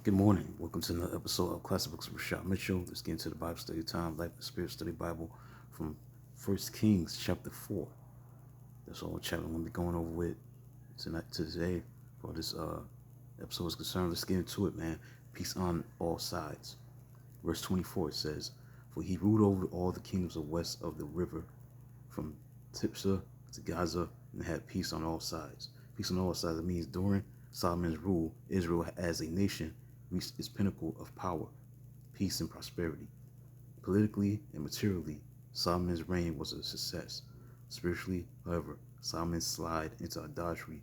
Good morning. Welcome to another episode of Classic Books with Rashad Mitchell. Let's get into the Bible study time, Life and Spirit Study Bible from 1 Kings chapter 4. That's all chapter I'm going to be going over with today for this episode is concerned. Let's get into it, man. Peace on all sides. Verse 24, it says, "For he ruled over all the kingdoms of west of the river, from Tipsah to Gaza, and had peace on all sides." Peace on all sides, it means during Solomon's rule, Israel as a nation reached its pinnacle of power, peace, and prosperity. Politically and materially, Solomon's reign was a success. Spiritually, however, Solomon's slide into idolatry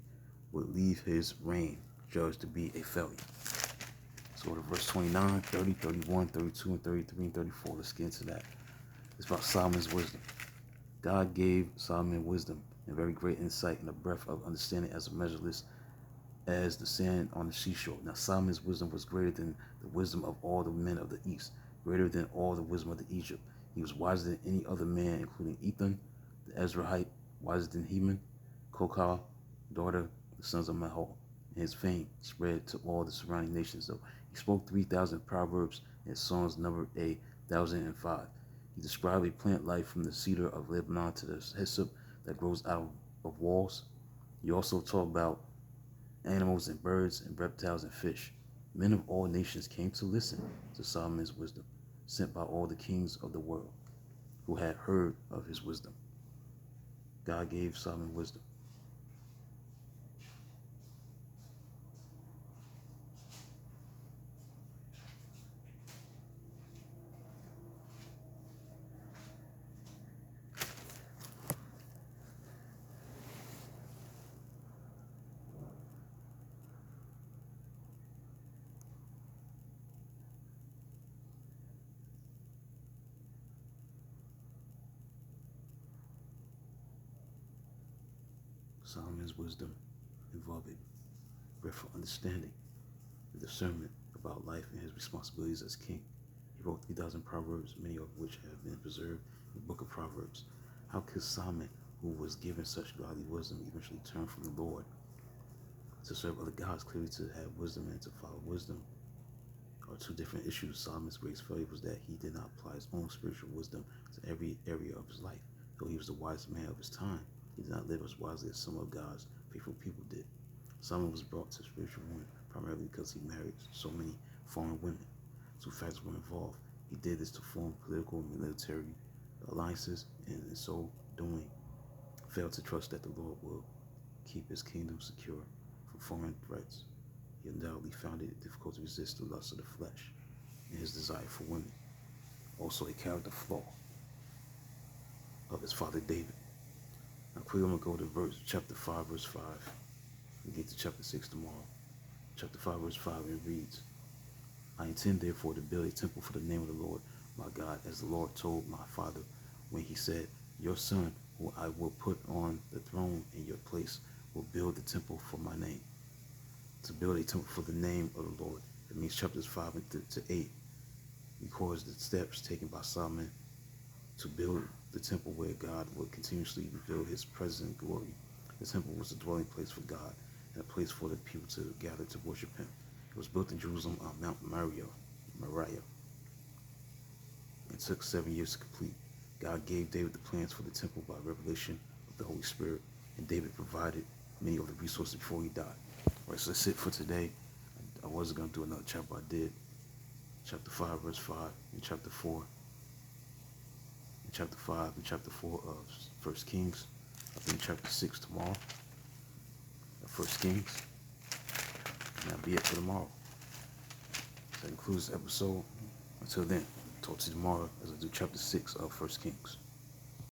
would leave his reign judged to be a failure. So go to verse 29, 30, 31, 32, and 33, and 34. Let's get into that. It's about Solomon's wisdom. God gave Solomon wisdom and very great insight and a breadth of understanding as measureless as the sand on the seashore. Now Solomon's wisdom was greater than the wisdom of all the men of the East, greater than all the wisdom of the Egypt. He was wiser than any other man, including Ethan, the Ezrahite, wiser than Heman, Kokah, daughter, the sons of Mahol. And his fame spread to all the surrounding nations, though. He spoke 3,000 proverbs, and his songs numbered 1,005. He described a plant life from the cedar of Lebanon to the hyssop that grows out of walls. He also talked about animals and birds and reptiles and fish. Men of all nations came to listen to Solomon's wisdom, sent by all the kings of the world who had heard of his wisdom. God gave Solomon wisdom. Solomon's wisdom involved a breadth of understanding and discernment about life and his responsibilities as king. He wrote 3,000 proverbs, many of which have been preserved in the book of Proverbs. How could Solomon, who was given such godly wisdom, eventually turn from the Lord to serve other gods? Clearly, to have wisdom and to follow wisdom are two different issues. Solomon's greatest failure was that he did not apply his own spiritual wisdom to every area of his life. Though he was the wisest man of his time, he did not live as wisely as some of God's faithful people did. Solomon was brought to spiritual ruin primarily because he married so many foreign women. Two factors were involved. He did this to form political and military alliances, and in so doing, failed to trust that the Lord will keep his kingdom secure from foreign threats. He undoubtedly found it difficult to resist the lust of the flesh and his desire for women. Also, a character flaw of his father David. Now, quickly, I'm going to go to chapter 5, verse 5, and get to chapter 6 tomorrow. Chapter 5, verse 5, it reads, "I intend therefore to build a temple for the name of the Lord my God, as the Lord told my father when he said, your son, who I will put on the throne in your place, will build the temple for my name." To build a temple for the name of the Lord. It means chapters 5 to 8 records the steps taken by Solomon to build the temple where God would continuously reveal his presence and glory. The temple was a dwelling place for God and a place for the people to gather to worship him. It was built in Jerusalem on Mount Moriah. It took 7 years to complete. God gave David the plans for the temple by revelation of the Holy Spirit, and David provided many of the resources before he died. All right, so that's it for today. I wasn't going to do another chapter, but I did. Chapter 5, verse 5, and chapter 4. And chapter 5 and chapter 4 of 1 Kings. I'll be in chapter 6 tomorrow of 1 Kings. And that'll be it for tomorrow. That concludes the episode. Until then, talk to you tomorrow as I do chapter 6 of 1 Kings.